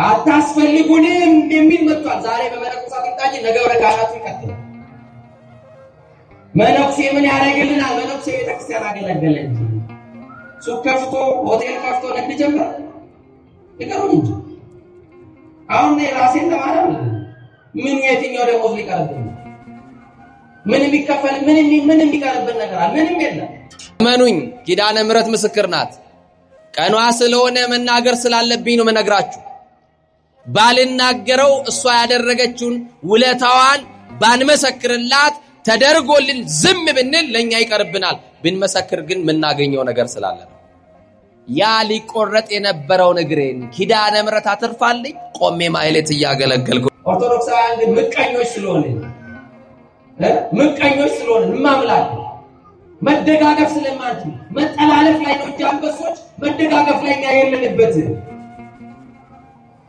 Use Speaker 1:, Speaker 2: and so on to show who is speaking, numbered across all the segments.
Speaker 1: አታስፈልጉንም የሚል መጥቷል። ዛሬ በመነኮሳት ይጣጂ ነገ ወደ ካህናቱ ይቀጥላል። መነኩሴ ምን ያደርግልናል? መነኩሴ ቤተክርስቲያን አገለገለ እንጂ ሱቅ ከፍቶ ሆቴል ከፍቶ ንግድ ጀመረ ይቀሩን እንጂ አሁን ራሴን ተማራም ምን የትኛው ደሞዝ ሊቀርብን ምን የሚከፈል ምን የሚቀርብን ነገር አለ? ምንም የለም።
Speaker 2: መኑኝ ኪዳነ ምሕረት ምስክር ናት። ቀኗ ስለሆነ መናገር ስላለብኝ ነው መነግራችሁ። ባልናገረው እሷ ያደረገችውን ውለታዋን ባንመሰክርላት ተደርጎልን ዝም ብንል ለኛ ይቀርብናል። ብንመሰክር ግን ምናገኘው ነገር ስላለ ነው። ያ ሊቆረጥ የነበረውን እግሬን ኪዳነ ምሕረት አትርፋልኝ ቆሜ ማይሌት እያገለገልኩ
Speaker 1: ኦርቶዶክሳውያን ግን ምቀኞች ስለሆነ ማምላክ መደጋገፍ ስለማንት መጠላለፍ ላይ ነው ጃምበሶች መደጋገፍ ላይ ያየለንበት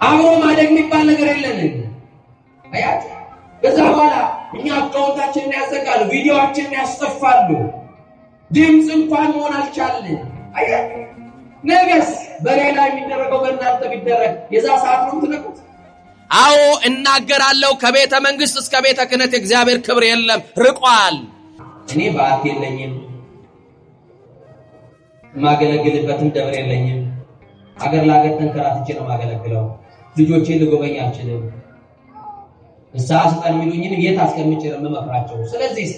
Speaker 1: አብሮ ማደግ የሚባል ነገር የለንም። አያት ከዛ በኋላ እኛ አካውንታችንን ያዘጋሉ፣ ቪዲዮአችንን ያስጠፋሉ፣ ድምጽ እንኳን መሆን አልቻልን። አያት ነገስ በሌላ የሚደረገው በእናንተ ቢደረግ የዛ ሰዓት ነው ትነቁት።
Speaker 2: አዎ እናገራለሁ። ከቤተ መንግስት እስከ ቤተ ክህነት እግዚአብሔር ክብር የለም ርቋል።
Speaker 1: እኔ ባክ የለኝም፣ ማገለግልበትም ደብር የለኝም። አገር ላገር ተንከራትቼ ነው ማገለግለው። ልጆቼን ልጎበኝ አልችልም። ንስሐ ስጠን የሚሉኝን የት አስቀምጬ ነው የምመክራቸው? ስለዚህ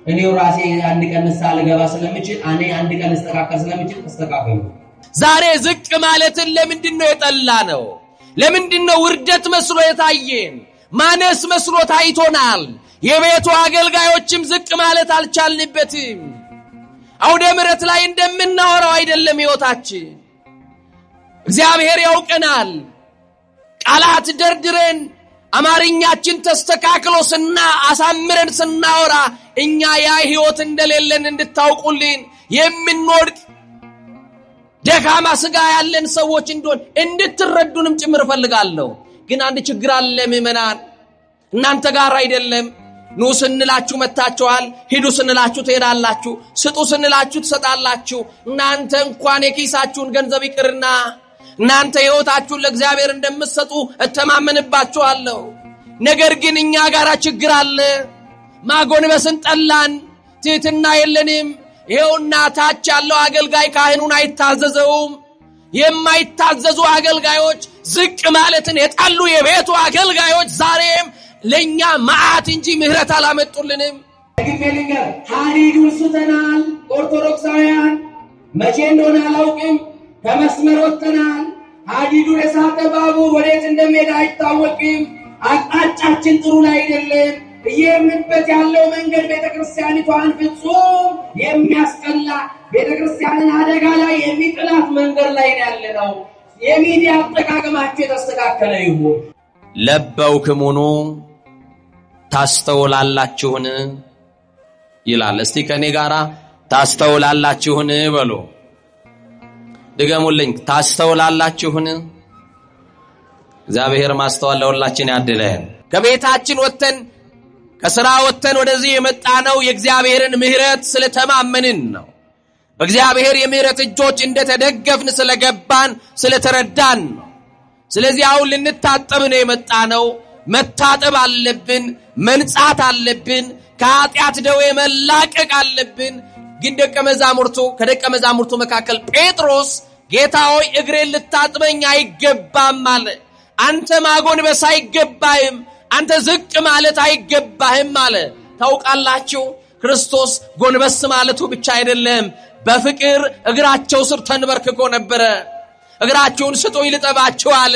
Speaker 1: እኔው ራሴ አንድ ቀን ንስሐ ልገባ ስለምችል እኔ አንድ ቀን አስተካከል ስለምችል ተስተካከሉ።
Speaker 2: ዛሬ ዝቅ ማለትን ለምንድነው የጠላ ነው? ለምንድነው ውርደት መስሎ የታየን? ማነስ መስሎ ታይቶናል። የቤቱ አገልጋዮችም ዝቅ ማለት አልቻልንበትም። አውደ ምሕረት ላይ እንደምናወራው አይደለም ሕይወታችን። እግዚአብሔር ያውቀናል። ቃላት ደርድረን አማርኛችን ተስተካክሎ አሳምረን ስናወራ እኛ ያ ሕይወት እንደሌለን እንድታውቁልን የምንወድቅ ደካማ ስጋ ያለን ሰዎች እንደሆን እንድትረዱንም ጭምር ፈልጋለሁ። ግን አንድ ችግር አለ ምእመናን፣ እናንተ ጋር አይደለም። ኑ ስንላችሁ መጣችኋል፣ ሂዱ ስንላችሁ ትሄዳላችሁ፣ ስጡ ስንላችሁ ትሰጣላችሁ። እናንተ እንኳን የኪሳችሁን ገንዘብ ይቅርና እናንተ ሕይወታችሁን ለእግዚአብሔር እንደምትሰጡ እተማመንባችኋለሁ። ነገር ግን እኛ ጋር ችግር አለ። ማጎንበስን ጠላን፣ ትህትና የለንም። ይሄውና ታች ያለው አገልጋይ ካህኑን አይታዘዘውም። የማይታዘዙ አገልጋዮች፣ ዝቅ ማለትን የጣሉ የቤቱ አገልጋዮች ዛሬም ለኛ መዓት እንጂ ምህረት አላመጡልንም።
Speaker 1: ግፌልንገር ሐዲዱን ስተናል። ኦርቶዶክሳውያን መቼ እንደሆነ አላውቅም፣ ከመስመር ወጥተናል። ሐዲዱን የሳተ ባቡር ወዴት እንደሚሄድ አይታወቅም። አቅጣጫችን ጥሩ ላይ አይደለም። እየሄድንበት ያለው መንገድ ቤተክርስቲያኒቷን ፍጹም የሚያስጠላ ቤተክርስቲያንን አደጋ ላይ የሚጥላት መንገድ ላይ ያለነው። የሚዲያ አጠቃቀማችሁ የተስተካከለ ይሁን።
Speaker 2: ለበውክሙኑ ታስተውላላችሁን ይላል። እስቲ ከኔ ጋራ ታስተውላላችሁን በሉ። ድገሙልኝ። ታስተውላላችሁን? እግዚአብሔር ማስተዋል ለሁላችን ያድለን። ከቤታችን ወጥተን ከሥራ ወጥተን ወደዚህ የመጣነው የእግዚአብሔርን ምህረት ስለተማመንን ነው። በእግዚአብሔር የምህረት እጆች እንደተደገፍን ስለገባን ስለተረዳን ነው። ስለዚህ አሁን ልንታጠብ ነው የመጣነው። መታጠብ አለብን፣ መንጻት አለብን፣ ከኃጢአት ደዌ መላቀቅ አለብን። ግን ከደቀ መዛሙርቱ መካከል ጴጥሮስ ጌታ ሆይ እግሬን ልታጥበኝ አይገባም አለ። አንተ ማጎንበስ አይገባህም፣ አንተ ዝቅ ማለት አይገባህም አለ። ታውቃላችሁ ክርስቶስ ጎንበስ ማለቱ ብቻ አይደለም፣ በፍቅር እግራቸው ስር ተንበርክኮ ነበረ። እግራቸውን ስጡኝ ልጠባችሁ አለ።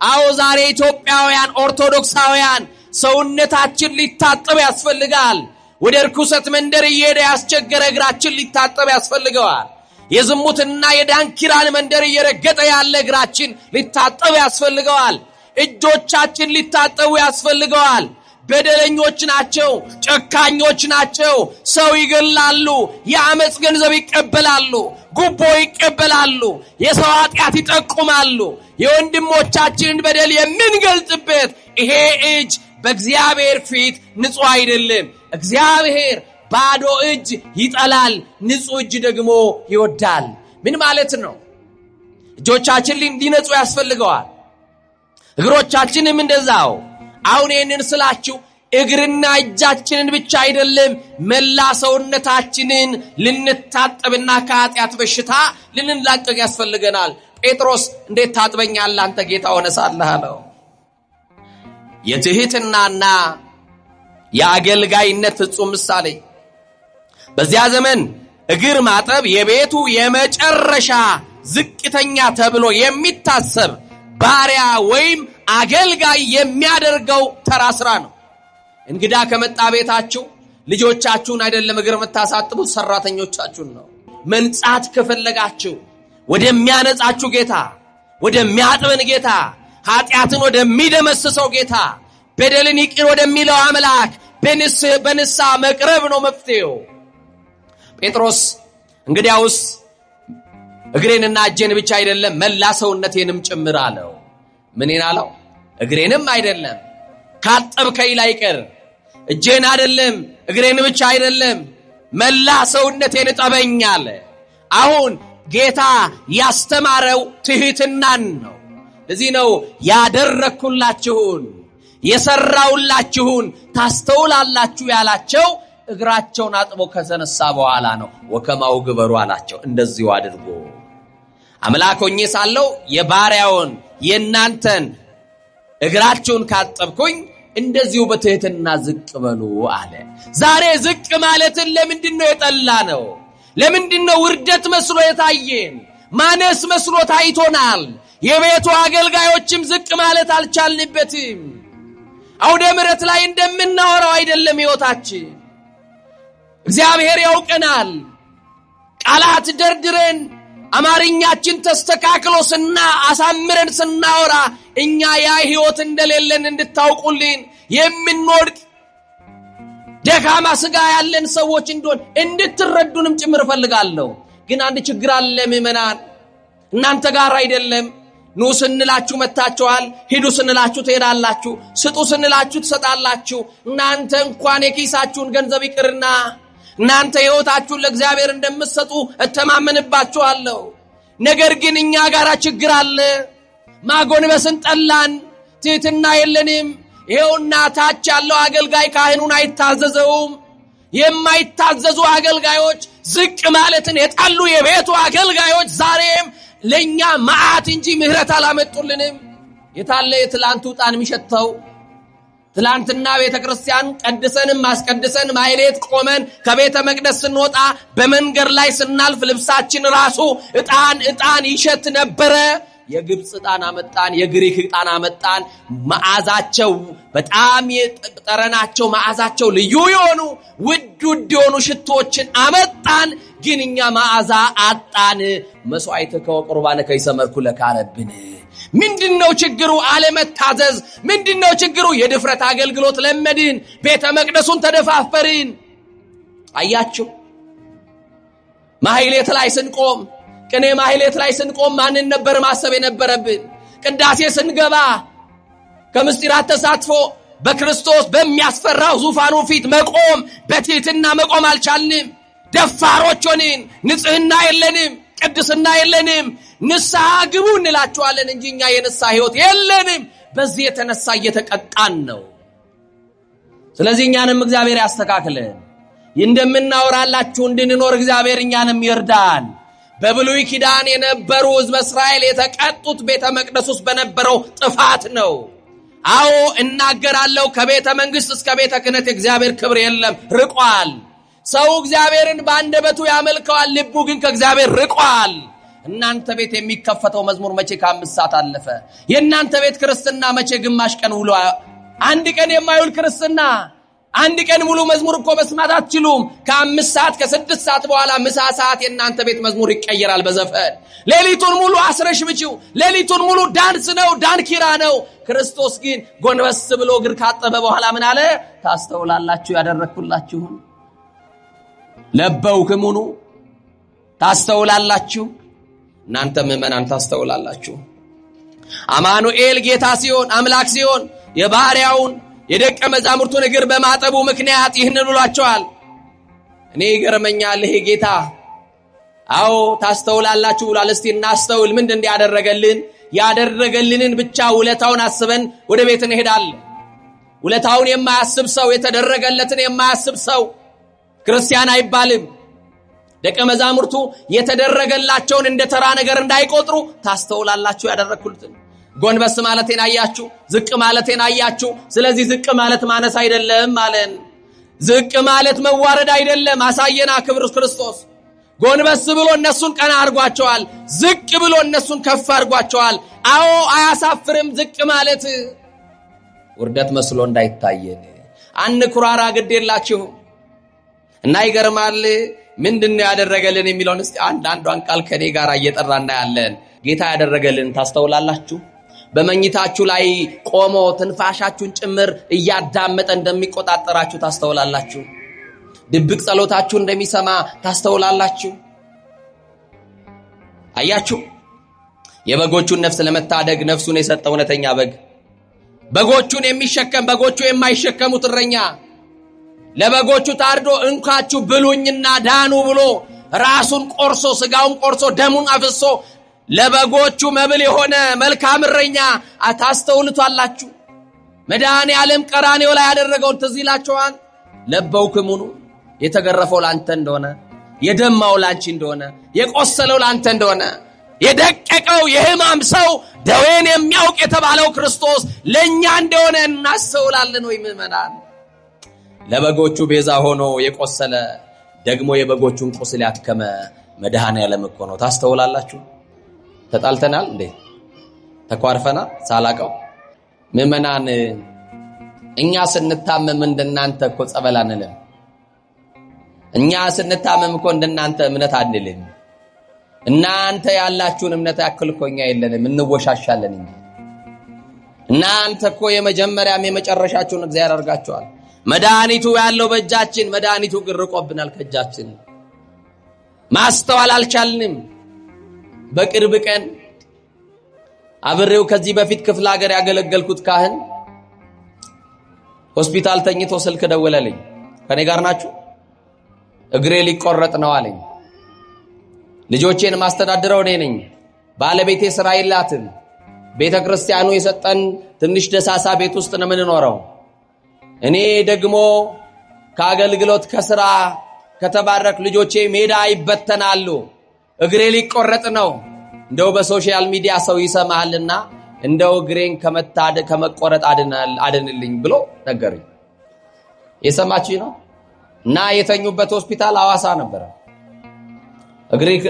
Speaker 2: አዎ ዛሬ ኢትዮጵያውያን ኦርቶዶክሳውያን ሰውነታችን ሊታጠብ ያስፈልጋል። ወደ ርኩሰት መንደር እየሄደ ያስቸገረ እግራችን ሊታጠብ ያስፈልገዋል። የዝሙትና የዳንኪራን መንደር እየረገጠ ያለ እግራችን ሊታጠብ ያስፈልገዋል። እጆቻችን ሊታጠቡ ያስፈልገዋል። በደለኞች ናቸው፣ ጨካኞች ናቸው፣ ሰው ይገላሉ፣ የአመጽ ገንዘብ ይቀበላሉ፣ ጉቦ ይቀበላሉ፣ የሰው ኃጢአት ይጠቁማሉ። የወንድሞቻችንን በደል የምንገልጽበት ይሄ እጅ በእግዚአብሔር ፊት ንጹህ አይደለም። እግዚአብሔር ባዶ እጅ ይጠላል፣ ንጹህ እጅ ደግሞ ይወዳል። ምን ማለት ነው? እጆቻችን ሊነጹ ያስፈልገዋል። እግሮቻችንም እንደዛው። አሁን ይህንን ስላችሁ እግርና እጃችንን ብቻ አይደለም መላ ሰውነታችንን ልንታጠብና ከኃጢአት በሽታ ልንላቀቅ ያስፈልገናል። ጴጥሮስ እንዴት ታጥበኛለህ አንተ ጌታ ሆነ ሳለህ አለው። የትህትናና የአገልጋይነት ፍጹም ምሳሌ። በዚያ ዘመን እግር ማጠብ የቤቱ የመጨረሻ ዝቅተኛ ተብሎ የሚታሰብ ባሪያ ወይም አገልጋይ የሚያደርገው ተራ ስራ ነው። እንግዳ ከመጣ ቤታችሁ ልጆቻችሁን አይደለም እግር የምታሳጥቡት፣ ሰራተኞቻችሁን ነው። መንጻት ከፈለጋችሁ ወደሚያነጻችሁ ጌታ፣ ወደሚያጥበን ጌታ፣ ኃጢአትን ወደሚደመስሰው ጌታ፣ በደልን ይቅር ወደሚለው አምላክ በንስሐ መቅረብ ነው መፍትሄው። ጴጥሮስ እንግዲያውስ እግሬንና እጄን ብቻ አይደለም መላ ሰውነቴንም ጭምር አለው። ምንን አለው? እግሬንም አይደለም ካጠብከኝ ላይቀር እጄን አይደለም እግሬን ብቻ አይደለም መላ ሰውነቴን እጠበኝ አለ። አሁን ጌታ ያስተማረው ትህትናን ነው። ለዚህ ነው ያደረኩላችሁን የሰራውላችሁን ታስተውላላችሁ ያላቸው። እግራቸውን አጥቦ ከተነሳ በኋላ ነው ወከማው ግበሩ አላቸው። እንደዚሁ አድርጎ አምላክ ሆኜ ሳለው የባሪያውን የእናንተን እግራችሁን ካጠብኩኝ እንደዚሁ በትህትና ዝቅ በሉ አለ። ዛሬ ዝቅ ማለትን ለምንድነው የጠላ ነው? ለምንድነው ውርደት መስሎ የታየን? ማነስ መስሎ ታይቶናል። የቤቱ አገልጋዮችም ዝቅ ማለት አልቻልንበትም። አውደ ምሕረት ላይ እንደምናወራው አይደለም ሕይወታችን። እግዚአብሔር ያውቀናል። ቃላት ደርድረን አማርኛችን ተስተካክሎ አሳምረን ስናወራ እኛ ያ ሕይወት እንደሌለን እንድታውቁልን የምንወድቅ ደካማ ስጋ ያለን ሰዎች እንደሆን እንድትረዱንም ጭምር ፈልጋለሁ። ግን አንድ ችግር አለ ምእመናን፣ እናንተ ጋር አይደለም። ኑ ስንላችሁ መጣችኋል፣ ሂዱ ስንላችሁ ትሄዳላችሁ፣ ስጡ ስንላችሁ ትሰጣላችሁ። እናንተ እንኳን የኪሳችሁን ገንዘብ ይቅርና እናንተ ሕይወታችሁን ለእግዚአብሔር እንደምትሰጡ እተማመንባችኋለሁ። ነገር ግን እኛ ጋር ችግር አለ። ማጎንበስን ጠላን፣ ትህትና የለንም። ይሄውና ታች ያለው አገልጋይ ካህኑን አይታዘዘውም። የማይታዘዙ አገልጋዮች፣ ዝቅ ማለትን የጠሉ የቤቱ አገልጋዮች ዛሬም ለኛ መዓት እንጂ ምህረት አላመጡልንም። የታለ የትላንቱ ጣን የሚሸተው? ትላንትና ቤተክርስቲያን ቀድሰንም ማስቀድሰን ማይሌት ቆመን ከቤተ መቅደስ ስንወጣ በመንገድ ላይ ስናልፍ ልብሳችን ራሱ ዕጣን ይሸት ነበረ። የግብጽ ዕጣን አመጣን፣ የግሪክ ዕጣን አመጣን። መዓዛቸው በጣም ጠረናቸው መዓዛቸው ልዩ የሆኑ ውድ የሆኑ ሽቶችን አመጣን። ግን እኛ መዓዛ አጣን። መስዋዕትከ ወቁርባነከ ይሰመርኩ ለከ አለብን። ምንድነው ችግሩ? አለመታዘዝ። ምንድነው ችግሩ? የድፍረት አገልግሎት ለመድን፣ ቤተ መቅደሱን ተደፋፈርን። አያችሁ፣ ማህሌት ላይ ስንቆም፣ ቅኔ ማህሌት ላይ ስንቆም ማንን ነበር ማሰብ የነበረብን? ቅዳሴ ስንገባ ከምስጢራት ተሳትፎ በክርስቶስ በሚያስፈራው ዙፋኑ ፊት መቆም በትህትና መቆም አልቻልንም። ደፋሮች ሆንን። ንጽህና የለንም፣ ቅድስና የለንም። ንስሐ ግቡ እንላችኋለን እንጂ እኛ የንስሐ ሕይወት የለንም። በዚህ የተነሳ እየተቀጣን ነው። ስለዚህ እኛንም እግዚአብሔር ያስተካክለን። እንደምናወራላችሁ እንድንኖር እግዚአብሔር እኛንም ይርዳን። በብሉይ ኪዳን የነበሩ ሕዝበ እስራኤል የተቀጡት ቤተ መቅደስ ውስጥ በነበረው ጥፋት ነው። አዎ እናገራለሁ፣ ከቤተ መንግስት እስከ ቤተ ክህነት እግዚአብሔር ክብር የለም፣ ርቋል። ሰው እግዚአብሔርን በአንደበቱ ያመልከዋል፣ ልቡ ግን ከእግዚአብሔር ርቋል። እናንተ ቤት የሚከፈተው መዝሙር መቼ ከ5 ሰዓት አለፈ? የእናንተ ቤት ክርስትና መቼ ግማሽ ቀን ውሎ? አንድ ቀን የማይውል ክርስትና፣ አንድ ቀን ሙሉ መዝሙር እኮ መስማት አትችሉም። ከ5 ሰዓት ከ6 ሰዓት በኋላ ምሳ ሰዓት የእናንተ ቤት መዝሙር ይቀየራል በዘፈን። ሌሊቱን ሙሉ አስረሽ ብቺው፣ ሌሊቱን ሙሉ ዳንስ ነው፣ ዳንኪራ ነው። ክርስቶስ ግን ጎንበስ ብሎ እግር ካጠበ በኋላ ምን አለ? ታስተውላላችሁ ያደረኩላችሁን ለበውክሙኑ ታስተውላላችሁ። እናንተ ምእመናን ታስተውላላችሁ። አማኑኤል ጌታ ሲሆን አምላክ ሲሆን የባሪያውን የደቀ መዛሙርቱን እግር በማጠቡ ምክንያት ይህንን ብሏቸዋል። እኔ ይገርመኛል ይሄ ጌታ። አዎ ታስተውላላችሁ ብሏል። እስቲ እናስተውል። ምንድን እንዲያደረገልን? ያደረገልንን ብቻ ውለታውን አስበን ወደ ቤት እንሄዳለን። ውለታውን የማያስብ ሰው፣ የተደረገለትን የማያስብ ሰው ክርስቲያን አይባልም። ደቀ መዛሙርቱ የተደረገላቸውን እንደ ተራ ነገር እንዳይቆጥሩ ታስተውላላችሁ። ያደረኩልትን ጎንበስ ማለቴን አያችሁ፣ ዝቅ ማለቴን አያችሁ። ስለዚህ ዝቅ ማለት ማነስ አይደለም ማለት፣ ዝቅ ማለት መዋረድ አይደለም። አሳየና ክብር ክርስቶስ። ጎንበስ ብሎ እነሱን ቀና አድርጓቸዋል፣ ዝቅ ብሎ እነሱን ከፍ አድርጓቸዋል። አዎ አያሳፍርም ዝቅ ማለት። ውርደት መስሎ እንዳይታየን አንኩራራ፣ ግድ የላችሁ እና ይገርማል። ምንድነው ያደረገልን የሚለውን እስቲ አንዳንዷን ቃል ከኔ ጋር እየጠራና ያለን ጌታ ያደረገልን ታስተውላላችሁ። በመኝታችሁ ላይ ቆሞ ትንፋሻችሁን ጭምር እያዳመጠ እንደሚቆጣጠራችሁ ታስተውላላችሁ። ድብቅ ጸሎታችሁ እንደሚሰማ ታስተውላላችሁ። አያችሁ፣ የበጎቹን ነፍስ ለመታደግ ነፍሱን የሰጠ እውነተኛ በግ፣ በጎቹን የሚሸከም በጎቹ የማይሸከሙት እረኛ፣ ለበጎቹ ታርዶ እንካችሁ ብሉኝና ዳኑ ብሎ ራሱን ቆርሶ ስጋውን ቆርሶ ደሙን አፍሶ ለበጎቹ መብል የሆነ መልካም እረኛ ታስተውሉታላችሁ። መድኃኔዓለም ቀራንዮ ላይ ያደረገውን ትዝ ይላችኋል። ለበውክሙኑ የተገረፈው ላንተ እንደሆነ፣ የደማው ላንቺ እንደሆነ፣ የቆሰለው ላንተ እንደሆነ፣ የደቀቀው የሕማም ሰው ደዌን የሚያውቅ የተባለው ክርስቶስ ለኛ እንደሆነ እናስተውላለን ወይ ምእመናን? ለበጎቹ ቤዛ ሆኖ የቆሰለ ደግሞ የበጎቹን ቁስል ያከመ መድኃኔዓለም እኮ ነው። ታስተውላላችሁ። ተጣልተናል እንዴ? ተኳርፈናል ሳላቀው? ምእመናን እኛ ስንታመም እንደናንተ እኮ ጸበል አንልም። እኛ ስንታመም እኮ እንደናንተ እምነት አንልም። እናንተ ያላችሁን እምነት ያክል እኮ እኛ የለንም፣ እንወሻሻለን እንጂ። እናንተ እኮ የመጀመሪያም የመጨረሻችሁን እግዚአብሔር አድርጋችኋል። መድኃኒቱ ያለው በእጃችን፣ መድኃኒቱ ግን ርቆብናል ከእጃችን። ማስተዋል አልቻልንም። በቅርብ ቀን አብሬው ከዚህ በፊት ክፍለ ሀገር ያገለገልኩት ካህን ሆስፒታል ተኝቶ ስልክ ደወለልኝ። ከኔ ጋር ናችሁ? እግሬ ሊቆረጥ ነው አለኝ። ልጆቼን ማስተዳድረው እኔ ነኝ። ባለቤቴ ስራ የላትም። ቤተክርስቲያኑ የሰጠን ትንሽ ደሳሳ ቤት ውስጥ ነው የምንኖረው። እኔ ደግሞ ከአገልግሎት ከስራ ከተባረክ ልጆቼ ሜዳ ይበተናሉ። እግሬ ሊቆረጥ ነው። እንደው በሶሻል ሚዲያ ሰው ይሰማልና እንደው እግሬን ከመቆረጥ አድንልኝ ብሎ ነገረኝ። የሰማችኝ ነው። እና የተኙበት ሆስፒታል ሐዋሳ ነበር።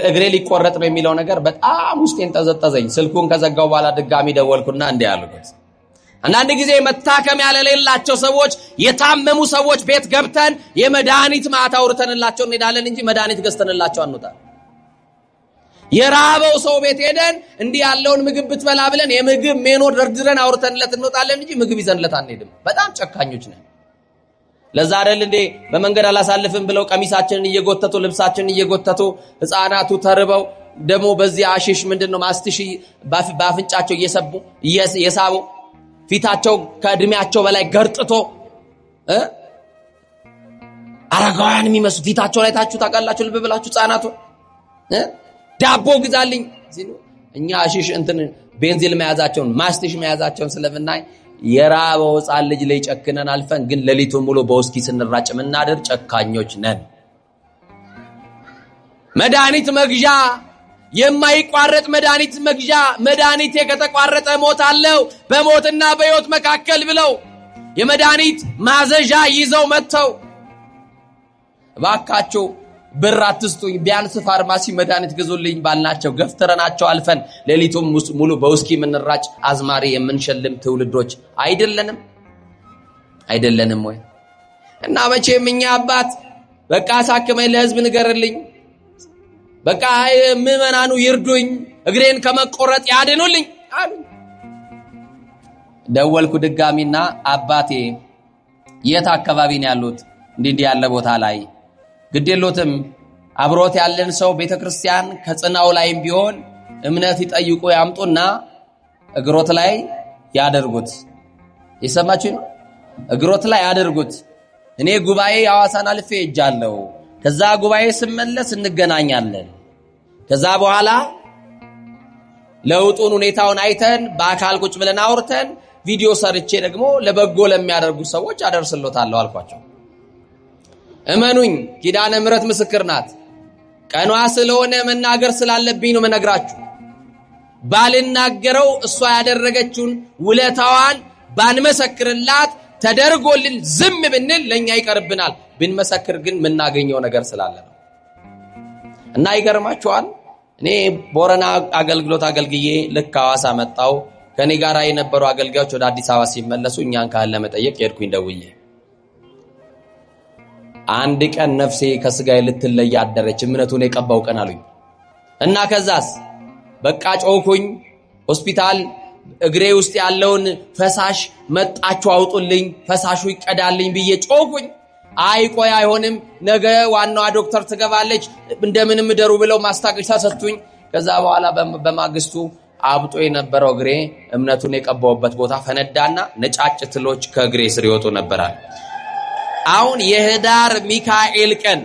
Speaker 2: እግሬ ሊቆረጥ ነው የሚለው ነገር በጣም ውስጤን ጠዘጠዘኝ። ስልኩን ከዘጋው በኋላ ድጋሚ ደወልኩና እንዲህ አልኩት። አንዳንድ ጊዜ መታከም ያለሌላቸው ሰዎች፣ የታመሙ ሰዎች ቤት ገብተን የመድኃኒት ማታ አውርተንላቸው እንሄዳለን እንጂ መድኃኒት ገዝተንላቸው አንወጣም። የራበው ሰው ቤት ሄደን እንዲህ ያለውን ምግብ ብትበላ ብለን የምግብ ሜኖ ደርድረን አውርተንለት እንወጣለን እንጂ ምግብ ይዘንለት አንሄድም። በጣም ጨካኞች ነን። ለዛ አይደል እንዴ በመንገድ አላሳልፍም ብለው ቀሚሳችንን እየጎተቱ ልብሳችንን እየጎተቱ ህፃናቱ ተርበው ደግሞ በዚህ አሽሽ ምንድነው ማስትሽ ባፍንጫቸው እየሳቡ ፊታቸው ከእድሜያቸው በላይ ገርጥቶ አረጋውያን የሚመስሉ ፊታቸው ላይ ታችሁ ታውቃላችሁ። ልብ ብላችሁ ህፃናቱ ዳቦ ግዛልኝ ሲሉ እኛ አሽሽ ቤንዚል መያዛቸውን ማስትሽ መያዛቸውን ስለምናይ የራበው ህፃን ልጅ ላይ ጨክነን አልፈን ግን ሌሊቱን ሙሉ በውስኪ ስንራጭ ምናደር ጨካኞች ነን። መድኃኒት መግዣ የማይቋረጥ መድኃኒት መግዣ መድኃኒቴ ከተቋረጠ ሞታለሁ በሞትና በሕይወት መካከል ብለው የመድኃኒት ማዘዣ ይዘው መጥተው እባካችሁ ብር አትስጡኝ ቢያንስ ፋርማሲ መድኃኒት ግዙልኝ ባልናቸው ገፍትረናቸው አልፈን ሌሊቱን ሙሉ በውስኪ ምንራጭ አዝማሪ የምንሸልም ትውልዶች አይደለንም ወይ? እና መቼም እኛ አባት በቃ አሳክመኝ ለህዝብ ንገርልኝ፣ በቃ ምእመናኑ ይርዱኝ፣ እግሬን ከመቆረጥ ያድኑልኝ አሉ። ደወልኩ ድጋሚና አባቴ የት አካባቢ ነው ያሉት? እንዲህ ያለ ቦታ ላይ ግዴሎትም አብሮት ያለን ሰው ቤተክርስቲያን ከጽናው ላይም ቢሆን እምነት ይጠይቁ ያምጡና እግሮት ላይ ያደርጉት። የሰማችሁ ነው? እግሮት ላይ ያደርጉት። እኔ ጉባኤ ሐዋሳን አልፌ ሄጃለሁ። ከዛ ጉባኤ ስመለስ እንገናኛለን። ከዛ በኋላ ለውጡን ሁኔታውን አይተን በአካል ቁጭ ብለን አውርተን ቪዲዮ ሰርቼ ደግሞ ለበጎ ለሚያደርጉ ሰዎች አደርስሎታለሁ አልኳቸው። እመኑኝ ኪዳነ ምሕረት ምስክር ናት። ቀኗ ስለሆነ መናገር ስላለብኝ ነው መነግራችሁ። ባልናገረው እሷ ያደረገችውን ውለታዋን ባንመሰክርላት ተደርጎልን ዝም ብንል ለኛ ይቀርብናል። ብንመሰክር ግን የምናገኘው ነገር ስላለ ነው። እና ይገርማችኋል እኔ ቦረና አገልግሎት አገልግዬ ልክ ሐዋሳ መጣው። ከኔ ጋር የነበሩ አገልጋዮች ወደ አዲስ አበባ ሲመለሱ እኛን ካለ መጠየቅ ሄድኩኝ ደውዬ። አንድ ቀን ነፍሴ ከስጋዬ ልትለይ አደረች፣ እምነቱን የቀባው ቀን አሉኝ። እና ከዛስ በቃ ጮኩኝ። ሆስፒታል እግሬ ውስጥ ያለውን ፈሳሽ መጣችሁ አውጡልኝ፣ ፈሳሹ ይቀዳልኝ ብዬ ጮኩኝ። አይቆይ አይሆንም፣ ነገ ዋናዋ ዶክተር ትገባለች፣ እንደምንም ደሩ ብለው ማስታገሻ ሰጡኝ። ከዛ በኋላ በማግስቱ አብጦ የነበረው እግሬ እምነቱን የቀባውበት ቦታ ፈነዳና ነጫጭ ትሎች ከእግሬ ስር ይወጡ ነበራል። አሁን የህዳር ሚካኤል ቀን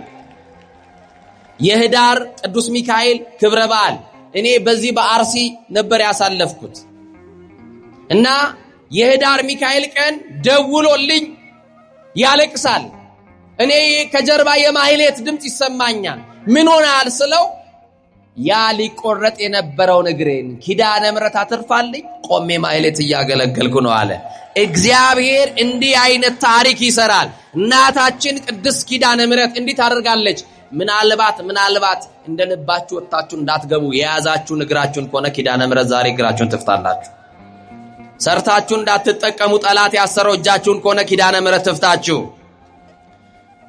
Speaker 2: የህዳር ቅዱስ ሚካኤል ክብረ በዓል እኔ በዚህ በአርሲ ነበር ያሳለፍኩት እና የህዳር ሚካኤል ቀን ደውሎልኝ ያለቅሳል። እኔ ከጀርባ የማህሌት ድምጽ ይሰማኛል። ምን ሆናል ስለው ያ ሊቆረጥ የነበረውን እግሬን ኪዳነ ምሕረት አትርፋልኝ ቆሜ ማህሌት እያገለገልኩ ነው አለ። እግዚአብሔር እንዲህ አይነት ታሪክ ይሰራል። እናታችን ቅድስት ኪዳነ ምሕረት እንዲህ ታደርጋለች። ምናልባት እንደልባችሁ ወጣችሁ እንዳትገቡ የያዛችሁ እግራችሁን ከሆነ ኪዳነ ምሕረት ዛሬ እግራችሁን ትፍታላችሁ። ሰርታችሁ እንዳትጠቀሙ ጠላት ያሰረው እጃችሁን ከሆነ ኪዳነ ምሕረት ትፍታችሁ።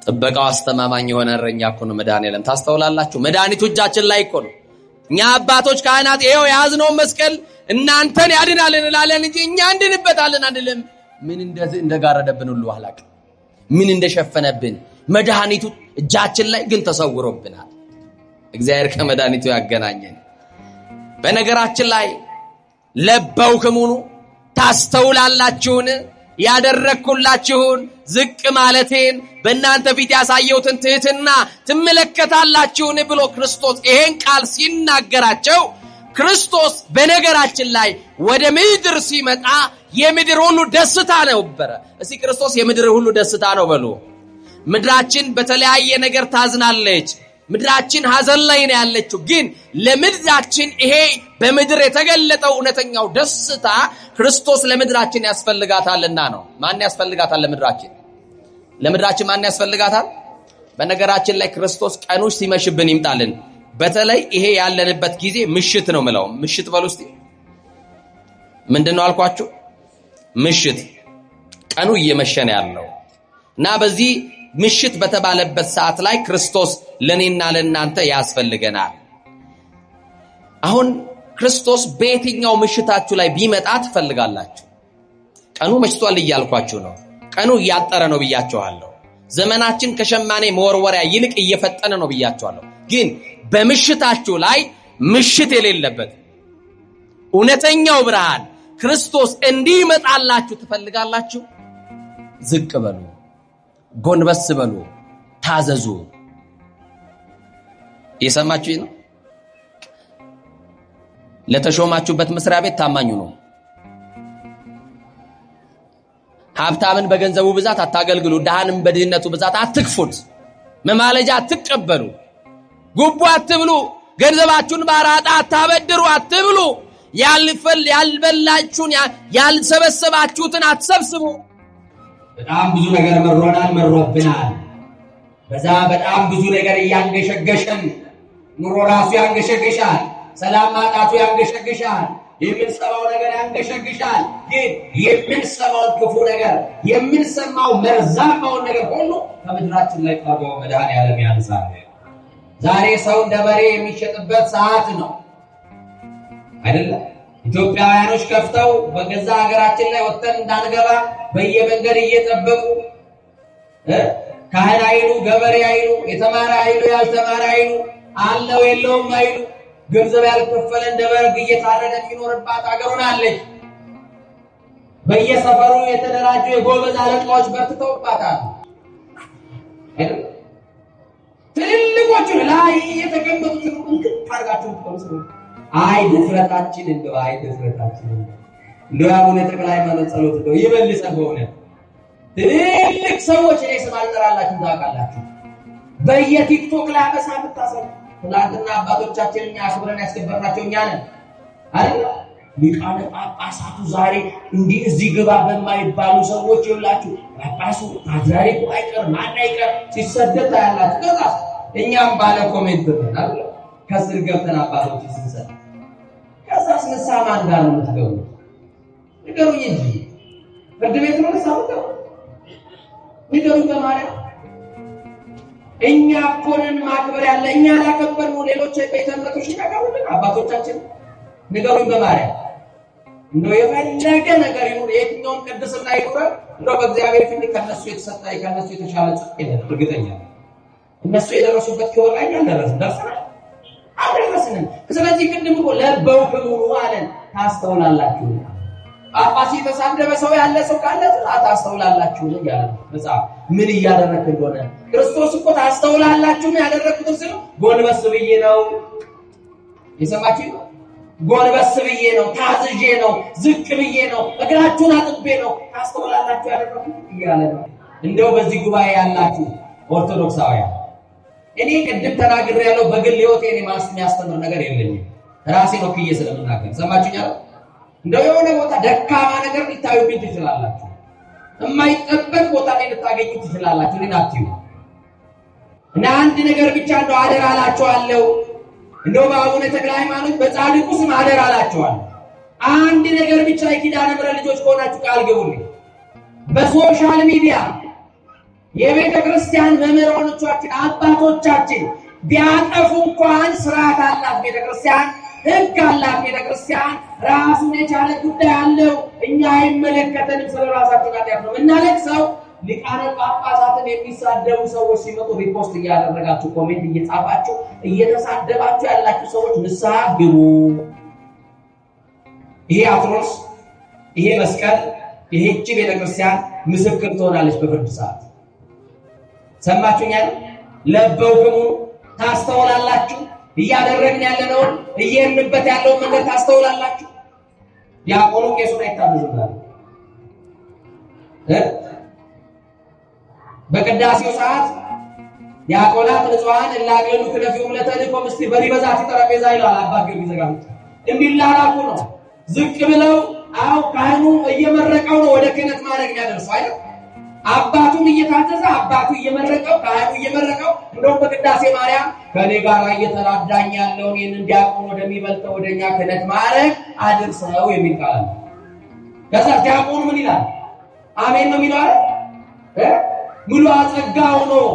Speaker 2: ጥበቃው አስተማማኝ የሆነ እረኛ እኮ ነው መድኃኒዓለም። ታስተውላላችሁ? መድኃኒቱ እጃችን ላይ እኮ ነው። እኛ አባቶች ካህናት ይሄው የያዝነው መስቀል እናንተን ያድናል እንላለን እንጂ እኛ እንድንበታለን አይደለም። ምን እንደጋረደብን ሁሉ አላቅ፣ ምን እንደሸፈነብን መድኃኒቱ እጃችን ላይ ግን ተሰውሮብናል። እግዚአብሔር ከመድኃኒቱ ያገናኘን። በነገራችን ላይ ለበውክሙኑ ታስተውላላችሁን? ያደረኩላችሁን ዝቅ ማለቴን በእናንተ ፊት ያሳየሁትን ትህትና ትመለከታላችሁን ብሎ ክርስቶስ ይሄን ቃል ሲናገራቸው ክርስቶስ በነገራችን ላይ ወደ ምድር ሲመጣ የምድር ሁሉ ደስታ ነበረ። እስቲ ክርስቶስ የምድር ሁሉ ደስታ ነው በሉ። ምድራችን በተለያየ ነገር ታዝናለች። ምድራችን ሐዘን ላይ ነው ያለችው። ግን ለምድራችን ይሄ በምድር የተገለጠው እውነተኛው ደስታ ክርስቶስ ለምድራችን ያስፈልጋታልና ነው። ማን ያስፈልጋታል ለምድራችን? ለምድራችን ማን ያስፈልጋታል? በነገራችን ላይ ክርስቶስ ቀኖች ሲመሽብን ይምጣልን። በተለይ ይሄ ያለንበት ጊዜ ምሽት ነው ምለው። ምሽት በሉ እስቲ ምንድነው አልኳችሁ? ምሽት ቀኑ እየመሸ ነው ያለው እና በዚህ ምሽት በተባለበት ሰዓት ላይ ክርስቶስ ለኔና ለናንተ ያስፈልገናል። አሁን ክርስቶስ በየትኛው ምሽታችሁ ላይ ቢመጣ ትፈልጋላችሁ? ቀኑ መሽቷል እያልኳችሁ ነው። ቀኑ እያጠረ ነው ብያችኋለሁ። ዘመናችን ከሸማኔ መወርወሪያ ይልቅ እየፈጠነ ነው ብያችኋለሁ። ግን በምሽታችሁ ላይ ምሽት የሌለበት እውነተኛው ብርሃን ክርስቶስ እንዲመጣላችሁ ትፈልጋላችሁ? ዝቅ በሉ፣ ጎንበስ በሉ፣ ታዘዙ። የሰማችሁኝ ነው? ለተሾማችሁበት መስሪያ ቤት ታማኙ ነው። ሀብታምን በገንዘቡ ብዛት አታገልግሉ፣ ደሃንም በድህነቱ ብዛት አትክፉት። መማለጃ አትቀበሉ፣ ጉቦ አትብሉ፣ ገንዘባችሁን ባራጣ አታበድሩ፣ አትብሉ። ያልበላችሁን ያልሰበሰባችሁትን አትሰብስቡ።
Speaker 1: በጣም ብዙ ነገር መሮብናል። በዛ በጣም ብዙ ነገር እያንገሸገሸን ኑሮ ራሱ ያንገሸግሻል። ሰላም ማጣቱ ያንገሸግሻል። የምንሰማው ነገር ያንገሸግሻል። ግን የምንሰማው ክፉ ነገር የምንሰማው መርዛማው ነገር ሁሉ ከምድራችን ላይ ቀርቦ መድኃኒዓለም ያንሳል። ዛሬ ሰው እንደ በሬ የሚሸጥበት ሰዓት ነው አይደለም? ኢትዮጵያውያኖች ከፍተው በገዛ ሀገራችን ላይ ወጥተን እንዳንገባ በየመንገድ እየጠበቁ ካህን አይሉ፣ ገበሬ አይሉ፣ የተማረ አይሉ፣ ያልተማረ አይሉ፣ አለው የለውም አይሉ፣ ገንዘብ ያልከፈለ እንደ በግ እየታረደ የሚኖርባት ሀገር ሆናለች። በየሰፈሩ የተደራጁ የጎበዝ አለቃዎች በርትተውባታል። ትልልቆቹ ላይ የተቀመጡትን እንክት አድርጋችሁ አይ ድፍረታችን እንደው እንደው አቡነ ተክለ ሃይማኖት ጸሎት እንደው ይመልሰን በእውነት ትልቅ ሰዎች እኔ ስም አልጠራላችሁ ታውቃላችሁ በየቲክቶክ ላይ አበሳ ብታሰሩ ትናንትና አባቶቻችንን ያክብረን ያስከበርናቸው እኛ ነን አይደል ሊቃነ ጳጳሳቱ ዛሬ እንዲህ እዚህ ግባ በማይባሉ ሰዎች ይውላችሁ ጳጳሱ ፓትርያርኩ አይቀር ማን አይቀር ሲሰደድ ታያላችሁ ከዛ እኛም ባለ ኮሜንት ነን አይደል ከስር ገብተን አባቶች ሲሰጥ ከዛ ስንሳ ማን ጋር ነው የምትገቡ ንገሩኝ እንጂ ፍርድ ቤት ነው ሳውቀው ንገሩኝ በማለት እኛ ኮነን ማክበር ያለ እኛ ያከበርነው ሌሎች ቤተ እምነቶች ያከብሩልን አባቶቻችን ንገሩኝ በማለት እንደው የፈለገ ነገር ይሁን የትኛውም ቅድስና ይሁን እንደው በእግዚአብሔር ፊት ከነሱ የተሰጠ ከነሱ የተሻለ ጽድቅ የለም እርግጠኛ እነሱ የደረሱበት ከወራኛ ደረስን ስለዚህ ቅድም እኮ ለበው ክብሩ አለን ታስተውላላችሁ ጳጳስ የተሳደበ ሰው ያለ ሰው ካለ ታስተውላላችሁ ያለ መጽሐፍ ምን እያደረክ እንደሆነ ክርስቶስ እኮ ታስተውላላችሁ ያደረኩት ስለ ጎንበስ ብዬ ነው የሰማችሁ ጎንበስ ብዬ ነው ታዝዤ ነው ዝቅ ብዬ ነው እግራችሁን አጥቤ ነው ታስተውላላችሁ ያደረኩት እያለ ነው እንደው በዚህ ጉባኤ ያላችሁ ኦርቶዶክሳውያን እኔ ቅድም ተናግሬ ያለው በግል ህይወቴ እኔ የሚያስተምር ነገር የለኝም ራሴ ነው ክዬ ስለምናገር ሰማችሁኝ አይደል እንደው የሆነ ቦታ ደካማ ነገር ልታዩብኝ ትችላላችሁ የማይጠበቅ ቦታ ላይ ልታገኙ ትችላላችሁ ለናትዩ እና አንድ ነገር ብቻ እንደው አደራ አላችኋለሁ እንደው በአቡነ ተክለ ሃይማኖት በጻድቁ ስም አደራ አላችኋለሁ አንድ ነገር ብቻ የኪዳነ ምሕረት ልጆች ሆናችሁ ቃል ግቡልኝ በሶሻል ሚዲያ የቤተ ክርስቲያን መምህራኖቻችን አባቶቻችን ቢያጠፉ እንኳን ስርዓት አላት ቤተ ክርስቲያን ሕግ አላት ቤተ ክርስቲያን ራሱን የቻለ ጉዳይ አለው እኛ አይመለከተንም ስለራሳችን ኃጢአት ነው እናለቅሰው ሊቃነ ጳጳሳትን የሚሳደቡ ሰዎች ሲመጡ ሪፖስት እያደረጋችሁ ኮሜንት እየጻፋችሁ እየተሳደባችሁ ያላችሁ ሰዎች ንስሐ ግቡ ይሄ አትሮስ ይሄ መስቀል ይሄች ቤተ ክርስቲያን ምስክር ትሆናለች በፍርድ ሰዓት ሰማችሁኛል ለበውክሙ ታስተውላላችሁ እያደረግን ያለነው እየንበት ያለው መንገድ ታስተውላላችሁ ያቆሉ ቄሱን አይታዘዝላል በቅዳሴው ሰዓት ያቆላት ንጹሃን እላገሉ ክለፊው ለተልኮ ምስቲ በሪበዛት ተረጴዛ ይላል አባገው ይዘጋሉ እንዲላላኩ ነው ዝቅ ብለው አው ካህኑ እየመረቀው ነው ወደ ክህነት ማድረግ ያደርሱ አይደል አባቱን እየታዘዘ አባቱ እየመረቀው ካህኑ እየመረቀው እንደውም በቅዳሴ ማርያም ከኔ ጋር እየተራዳኝ ያለውን ይሄን እንዲያቆም ወደሚበልጠው ወደኛ ክህነት ማድረግ አድርሰው የሚል ቃል ነው ከዛ ዲያቆኑ ምን ይላል አሜን ነው የሚለው አይደል ሙሉ አጸጋው ነው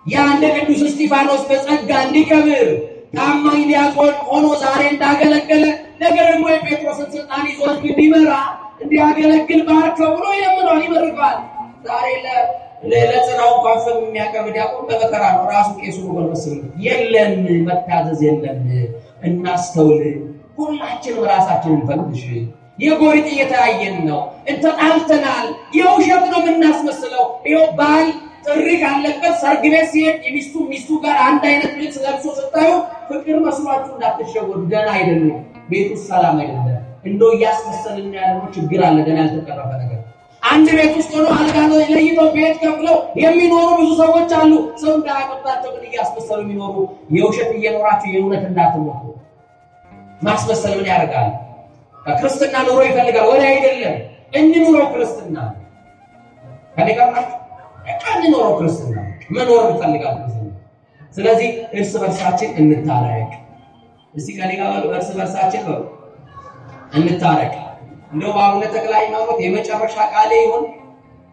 Speaker 1: ያንደ ቅዱስ እስጢፋኖስ በጸጋ እንዲከብር ታማኝ ዲያቆን ሆኖ ዛሬ እንዳገለገለ ነገር ደግሞ የጴጥሮስን ስልጣን ይዞ እንዲመራ እንዲያገለግል ባርከው ብሎ ይለምናል ይመርቃል ዛሬ ለጽናው ቋፍም የሚያቀርብ ዲያቆን በመከራ ነው ራሱ ቄሱ ጎልመስል የለም መታዘዝ የለም እናስተውል ሁላችንም ራሳችንን ፈትሽ የጎሪጥ እየተያየን ነው እንተጣልተናል የውሸት ነው የምናስመስለው ይኸው ባል ጥሪ ካለበት ሰርግ ቤት ሲሄድ ሚስቱ ጋር አንድ አይነት ልብስ ለብሶ ስታዩ ፍቅር መስሏችሁ እንዳትሸወዱ ገና አይደለም ቤቱ ሰላም አይደለም እንደው ያስመሰልን ያለው ችግር አለ ገና ያልተቀረፈ ነገር አንድ ቤት ውስጥ ሆኖ አልጋ ነው ለይቶ ቤት ከፍለው የሚኖሩ ብዙ ሰዎች አሉ ሰው እንዳያቀጣቸው ግን ያስመሰሉ የሚኖሩ የውሸት እየኖራችሁ የእውነት እንዳትሞቱ ማስመሰል ምን ያደርጋል ክርስትና ኑሮ ይፈልጋል ወላ አይደለም እንኑረው ክርስትና እንኑረው ክርስትና መኖር ይፈልጋል ስለዚህ እርስ በርሳችን እንታረቅ እስቲ ከሌላ እርስ በርሳችን እንታረቅ እንደው በአቡነ ተክለ ሃይማኖት የመጨረሻ ቃል ይሁን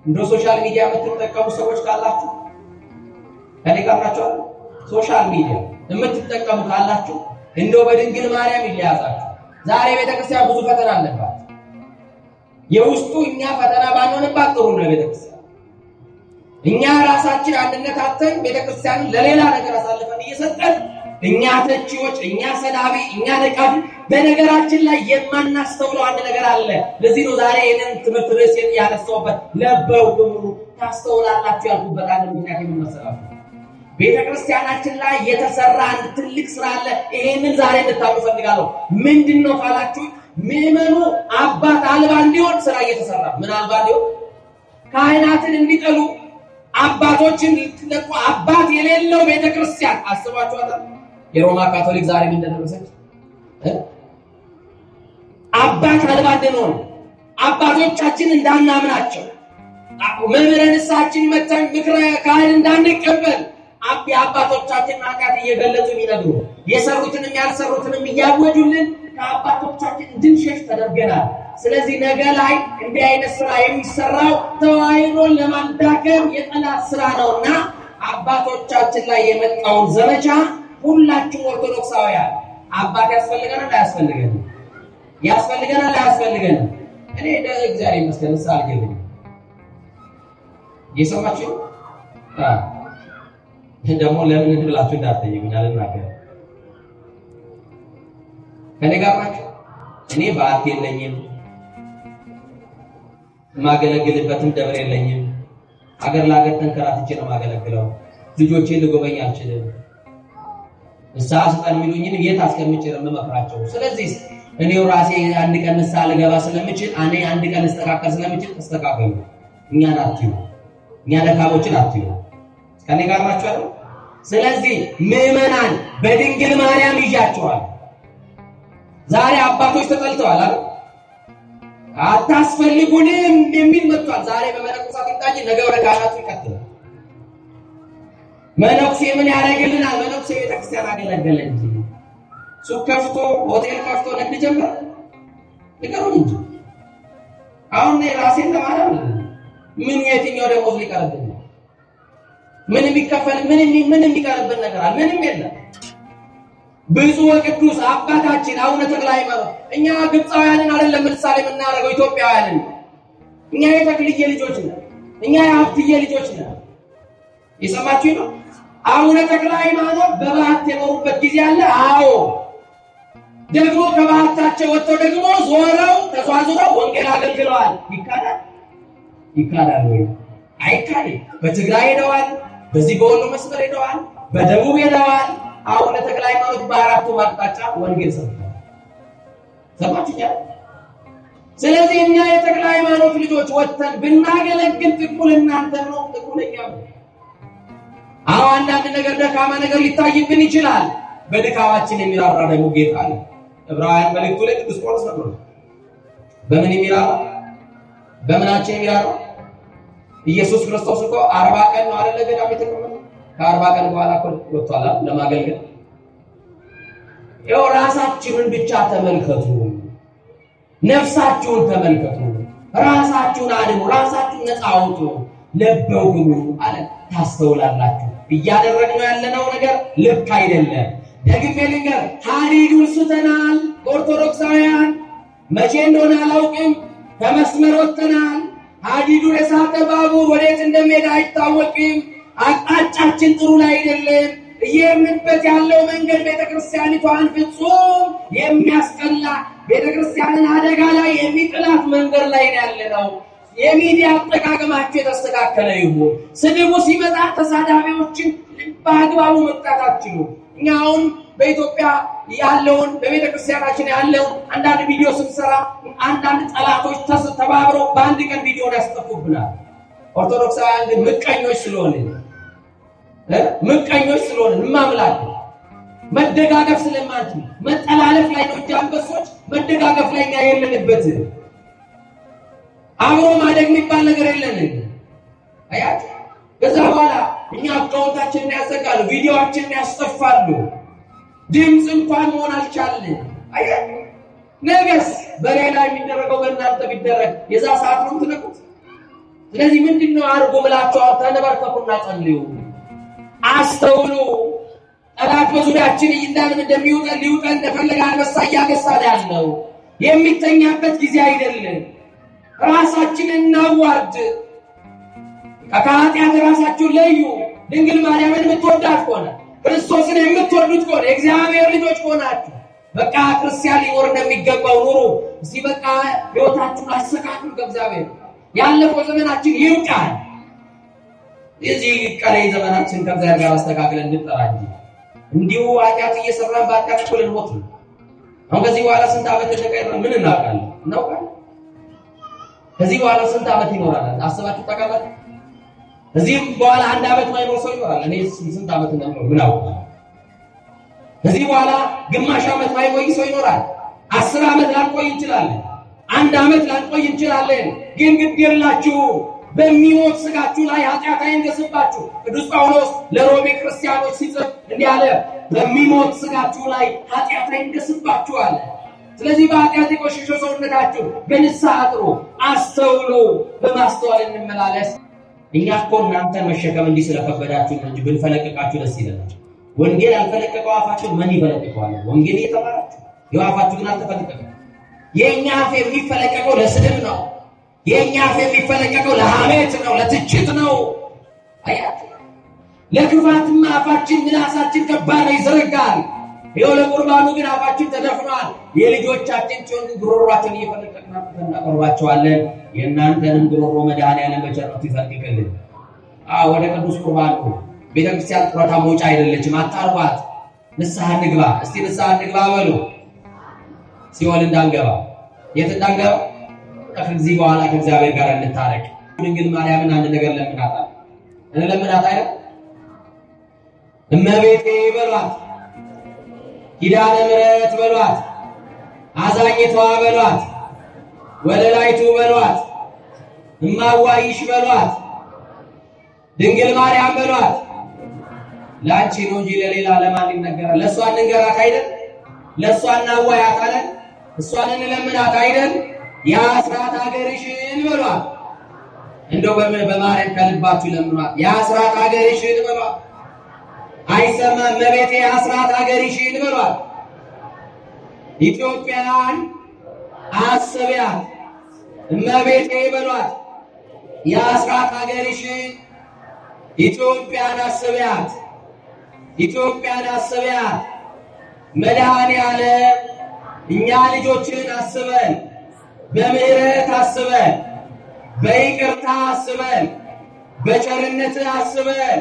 Speaker 1: እንደው ሶሻል ሚዲያ የምትጠቀሙ ሰዎች ካላችሁ ከሌላችሁ ሶሻል ሚዲያ የምትጠቀሙ ካላችሁ እንደው በድንግል ማርያም ይያዛችሁ ዛሬ ቤተክርስቲያን ብዙ ፈተና አለባት የውስጡ እኛ ፈተና ባንሆንባት ጥሩ ነው ቤተክርስቲያን እኛ ራሳችን አንድነት አጥተን ቤተክርስቲያንን ለሌላ ነገር አሳልፈን እየሰጠን እኛ ተቺዎች እኛ ሰዳቢ እኛ ነቃፊ በነገራችን ላይ የማናስተውለው አንድ ነገር አለ ለዚህ ነው ዛሬ ይሄንን ትምህርት ርዕስ ያነሳውበት ለበው ሁሉ ታስተውላላችሁ ያልኩበት አንድ ምክንያት የምንመሰላችሁ ቤተክርስቲያናችን ላይ የተሰራ አንድ ትልቅ ስራ አለ። ይሄንን ዛሬ እንድታውቁ ፈልጋለሁ። ምንድነው ካላችሁ ምዕመኑ አባት አልባ እንዲሆን ስራ እየተሰራ ምን አልባ እንዲሆን ካህናትን እንዲጠሉ አባቶችን ልትለቁ አባት የሌለው ቤተክርስቲያን አስባችኋታል? የሮማ ካቶሊክ ዛሬ ምን እንደደረሰች አባት አልባ እንድንሆን አባቶቻችን እንዳናምናቸው መምህራኖቻችን መተን ምክረ ካህን እንዳንቀበል አባቶቻችን ኃጢአት እየገለጹ የሚነግሩ የሰሩትንም ያልሰሩትንም እያወጁልን ከአባቶቻችን እንድንሸሽ ተደርገናል። ስለዚህ ነገ ላይ እንዲህ አይነት ስራ የሚሰራው ተዋሕዶን ለማዳከም የጠላት ስራ ነውና አባቶቻችን ላይ የመጣውን ዘመቻ ሁላችሁም ኦርቶዶክሳውያን አባት ያስፈልገናል አያስፈልገንም? ያስፈልገናል አያስፈልገንም? እኔ እግዚአብሔር ይመስገን ሳልገኝ የሰማችሁ ደግሞ ለምን እንድላችሁ እንዳትጠይቁኝ አልናገርም። ከኔ ጋር ናችሁ። እኔ በዓት የለኝም፣ ማገለግልበትም ደብር የለኝም። አገር ለአገር ተንከራትቼ ነው ማገለግለው። ልጆቼን ልጎበኝ አልችልም። ንስሐ ስጠን የሚሉኝን የት አስቀምጬ ነው የምመክራቸው? ስለዚህ እኔው ራሴ አንድ ቀን ንስሐ ልገባ ስለምችል እኔ አንድ ቀን ልስተካከል ስለምችል ተስተካከሉ። እኛን አትዩ፣ እኛ ደካሞችን አትዩ። ከኔ ጋር ናችሁ አይደል? ስለዚህ ምዕመናን በድንግል ማርያም ይያቸዋል። ዛሬ አባቶች ተጠልተዋል አይደል? አታስፈልጉንም የሚል መጥቷል። ዛሬ በመነኮሳት ይጣጅ ነገ ወደ ካህናቱ ይቀጥላል። መነኩሴ ምን ያደርግልናል? መነኩሴ ቤተክርስቲያን አገለገለ እንጂ ሱቅ ከፍቶ ሆቴል ከፍቶ ንግድ ጀመረ ይቀሩ እንጂ አሁን ራሴን ለማለት ምን የትኛው ደሞዝ ሊቀርብን ነው? ምን ቢከፈል ምን የሚቀርብን ነገር አለ? ምንም የለም። ብፁዕ ወቅዱስ አባታችን አቡነ ተክለ ሃይማኖት እኛ ግብፃውያንን አይደለም ምሳሌ የምናደርገው ኢትዮጵያውያንን። እኛ የተክልዬ ልጆች ነን። እኛ የሀብትዬ ልጆች ነን። የሰማችሁ ነው። አቡነ ተክለ ሃይማኖት በባህት የኖሩበት ጊዜ አለ። አዎ ደግሞ ከባህታቸው ወጥተው ደግሞ ዞረው ተዟዙረው ወንጌል አገልግለዋል። ይካዳል ወይ? አይካድም። በትግራይ ሄደዋል፣ በዚህ በወሎ መስመር ሄደዋል፣ በደቡብ ሄደዋል። አቡነ ተክለ ሃይማኖት በአራቱ አቅጣጫ ወንጌል ሰብከዋል። ሰማችኛ? ስለዚህ እኛ የተክለ ሃይማኖት ልጆች ወጥተን ብናገለግል ጥቁል እናንተ ነው፣ ጥቁለኛ ነው። አዎ አንዳንድ ነገር ደካማ ነገር ሊታይብን ይችላል። በድካማችን የሚራራ ደግሞ ጌታ አለ። ዕብራውያን መልእክቱ ላይ ቅዱስ ጳውሎስ ነበር። በምን የሚራራ? በምናችን የሚራራ? ኢየሱስ ክርስቶስ እኮ 40 ቀን ነው አይደል ገዳም የተቀመጠው? ከ40 ቀን በኋላ እኮ ወጥቷል ለማገልገል። ይኸው ራሳችሁን ብቻ ተመልከቱ፣ ነፍሳችሁን ተመልከቱ፣ ራሳችሁን አድኑ፣ ራሳችሁን ነፃ አውጡ፣ ለበው ግቡ አለ። ታስተውላላችሁ። እያደረግነው ያለነው ነገር ልክ አይደለም። ደግሜ ልንገር፣ ሐዲዱን ስተናል። ኦርቶዶክሳውያን መቼ እንደሆነ አላውቅም፣ ከመስመር ወጥተናል። ሐዲዱን የሳተ ባቡር ወዴት እንደሚሄድ አይታወቅም። አቅጣጫችን ጥሩ ላይ አይደለም። እየሄድንበት ያለው መንገድ ቤተክርስቲያኒቷን ፍጹም የሚያስጠላ ቤተክርስቲያንን አደጋ ላይ የሚጥላት መንገድ ላይ ያለነው። የሚዲያ አጠቃቀማቸው የተስተካከለ ይሁን። ስድቡ ሲመጣ ተሳዳቢዎችን በአግባቡ መቅጣት አትችሉ። እኛ አሁን በኢትዮጵያ ያለውን በቤተክርስቲያናችን ያለውን አንዳንድ ቪዲዮ ስንሰራ አንዳንድ ጠላቶች ተባብረው በአንድ ቀን ቪዲዮን ያስጠፉብናል። ኦርቶዶክሳውያን ግን ምቀኞች ስለሆነ ማምላክ መደጋገፍ ስለማንችል መጠላለፍ ላይ ነው እንጂ አንበሶች መደጋገፍ ላይ እኛ የለንበት። አብሮ ማደግ የሚባል ነገር የለንም። አያችሁ፣ ከዛ በኋላ እኛ አካውንታችንን ያዘጋሉ፣ ቪዲዮአችንን ያስጠፋሉ፣ ድምፅ እንኳን መሆን አልቻልን። አያችሁ፣ ነገስ በሌላ የሚደረገው በእናንተ ቢደረግ የዛ ሰዓት ነው የምትነቁት። ስለዚህ ምንድነው አርጎ ብላችሁ ተነበርከኩና ጸልዩ፣ አስተውሉ። ጠላት በዙሪያችን እንዳምን እንደሚውጠን ሊውጠን እንደፈለገ አንበሳ እያገሳ ያለው የሚተኛበት ጊዜ አይደለም። ራሳችንን እናዋርድ። ከኃጢአት ራሳችሁን ለዩ። ድንግል ማርያምን የምትወዳት ከሆነ ክርስቶስን የምትወዱት ከሆነ የእግዚአብሔር ልጆች ከሆናችሁ በቃ ክርስቲያን ሊኖር እንደሚገባው ኑሩ። እስቲ በቃ ሕይወታችሁን አስተካክሉ። ከእግዚአብሔር ያለፈው ዘመናችን ይብቃል። የዚህ ቀሪ ዘመናችን ከእግዚአብሔር ጋር አስተካክለን እንጠራ እንጂ እንዲሁ ኃጢአት እየሰራን በኃጢአት እኩል እንሞት ነው። አሁን ከዚህ በኋላ ስንት ዓመት ተቀየረ? ምን እናውቃለን? ከዚህ በኋላ ስንት ዓመት ይኖራል? አስባችሁ ታውቃላችሁ? ከዚህ በኋላ አንድ ዓመት ማይኖር ሰው ይኖራል? እኔ ስንት ዓመት እንደምኖር ምን አውቃለሁ? ከዚህ በኋላ ግማሽ ዓመት ማይቆይ ሰው ይኖራል? 10 ዓመት ላንቆይ እንችላለን። 1 ዓመት ላንቆይ እንችላለን። ግን ግድ የላችሁ በሚሞት ስጋችሁ ላይ ኃጢአት አይንገስባችሁ። ቅዱስ ጳውሎስ ለሮሜ ክርስቲያኖች ሲጽፍ እንዲህ አለ፣ በሚሞት ስጋችሁ ላይ ኃጢአት አይንገስባችሁ አለ። ስለዚህ በኃጢአት የቆሸሸው ሰውነታችሁ በንስሐ አጥሩ፣ አስተውሉ፣ በማስተዋል እንመላለስ። እኛ እኮ እናንተን መሸከም እንዲህ ስለከበዳችሁ እንጂ ብንፈለቅቃችሁ ደስ ይለናል። ወንጌል ያልፈለቀቀው አፋችሁ ምን ይፈለቅቀዋል? ወንጌል እየተማራችሁ የአፋችሁ ግን አልተፈለቀቀም። የእኛ አፍ የሚፈለቀቀው ለስድብ ነው። የእኛ አፍ የሚፈለቀቀው ለሐሜት ነው፣ ለትችት ነው። አያችሁ፣ ለክፋትማ አፋችን ምላሳችን ከባድ ይዘረጋል። ይኸው ለቁርባኑ ግን አፋችን ተደፍኗል። የልጆቻችን ሲሆን ጉሮሯችን እየፈለቀቅን እናቀርባቸዋለን። የእናንተንም ጉሮሮ መድኃኔዓለም በቸርነቱ ይፈልቅልን። ወደ ቅዱስ ቁርባኑ ቤተክርስቲያን ጡረታ መውጫ አይደለችም። አታርጓት። ንስሐ እንግባ። እስቲ ንስሐ እንግባ በሉ። ሲኦል እንዳንገባ፣ የት እንዳንገባ? ከዚህ በኋላ ከእግዚአብሔር ጋር እንታረቅ። ድንግል ማርያምን አንድ ነገር ለምናታል። እንለምናት አይደል? እመቤቴ በሏት፣ ኪዳነ ምሕረት በሏት፣ አዛኝቷ በሏት፣ ወለላይቱ በሏት፣ እማዋይሽ በሏት፣ ድንግል ማርያም በሏት። ላንቺ ነው እንጂ ለሌላ ለማን ይነገራል? ለሷ እንንገራት አይደል? ለሷ እናዋያት አይደል? እሷን እንለምናት አይደል? የአስራት ሀገርሽን በሏት። እንደው በማርያም ከልባችሁ ለምኗት። የአስራት ሀገርሽን በሏት። አይሰማም? እመቤቴ የአስራት ሀገርሽን በሏት። ኢትዮጵያን አስቢያት እመቤቴ በሏት። የአስራት ሀገርሽን ኢትዮጵያን አስቢያት። ኢትዮጵያን አስቢያት። መድኃኔዓለም እኛ ልጆችን አስበን፣ በምህረት አስበን፣ በይቅርታ አስበን፣ በቸርነት አስበን።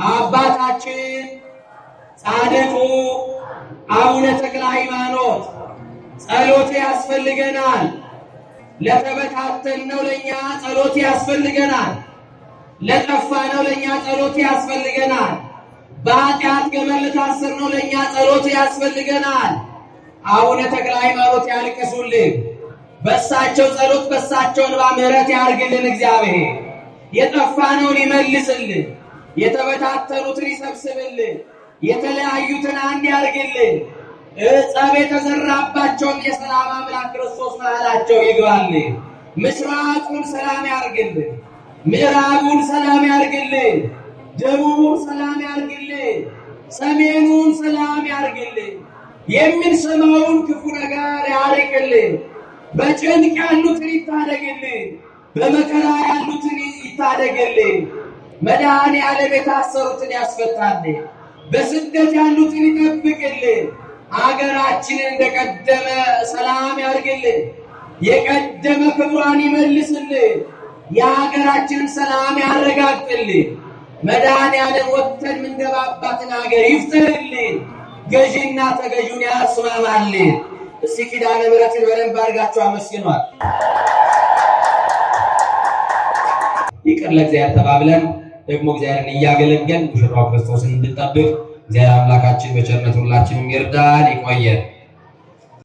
Speaker 1: አባታችን ጻድቁ አቡነ ተክለ ሃይማኖት ጸሎት ያስፈልገናል። ለተበታተነው ለኛ ጸሎት ያስፈልገናል። ለጠፋነው ለኛ ጸሎት ያስፈልገናል። በኃጢአት ገመድ ለታሰርነው ለኛ ጸሎት ያስፈልገናል። አቡነ ተክለ ሃይማኖት ያልቅሱልን። በሳቸው ጸሎት በሳቸው እንባ ምሕረት ያርግልን እግዚአብሔር። የጠፋነውን ይመልስልን፣ የተበታተኑትን ይሰብስብልን፣ የተለያዩትን አንድ ያርግልን። ጸብ የተዘራባቸውን የሰላም አምላክ ክርስቶስ መሃላቸው ይግባልን። ምስራቁን ሰላም ያርግልን፣ ምዕራቡን ሰላም ያርግልን፣ ደቡቡን ሰላም ያርግልን፣ ሰሜኑን ሰላም ያርግልን። የምንሰማውን ክፉ ነገር ያርቅልን። በጭንቅ ያሉትን ይታደግልን፣ በመከራ ያሉትን ይታደግልን። መድኃኔዓለም የታሰሩትን ያስፈታልን፣ በስደት ያሉትን ይጠብቅልን። አገራችንን እንደቀደመ ሰላም ያርግልን፣ የቀደመ ክብሯን ይመልስልን፣ የሀገራችንን ሰላም ያረጋግጥልን። መድኃኔዓለም ወጥተን ምንገባባትን ሀገር ይፍጠርልን፣ ገዢና ተገዢውን ያስማማልን። እስቲ ኪዳነ ምሕረትን በደንብ አድርጋችሁ አመስግኗል። ይቅር ለእግዚአብሔር ተባብለን ደግሞ እግዚአብሔርን እያገለገልን ሙሽራው ክርስቶስን እንድንጠብቅ እግዚአብሔር አምላካችን በቸርነቱ ሁላችንም ይርዳን፣ ይቆየን።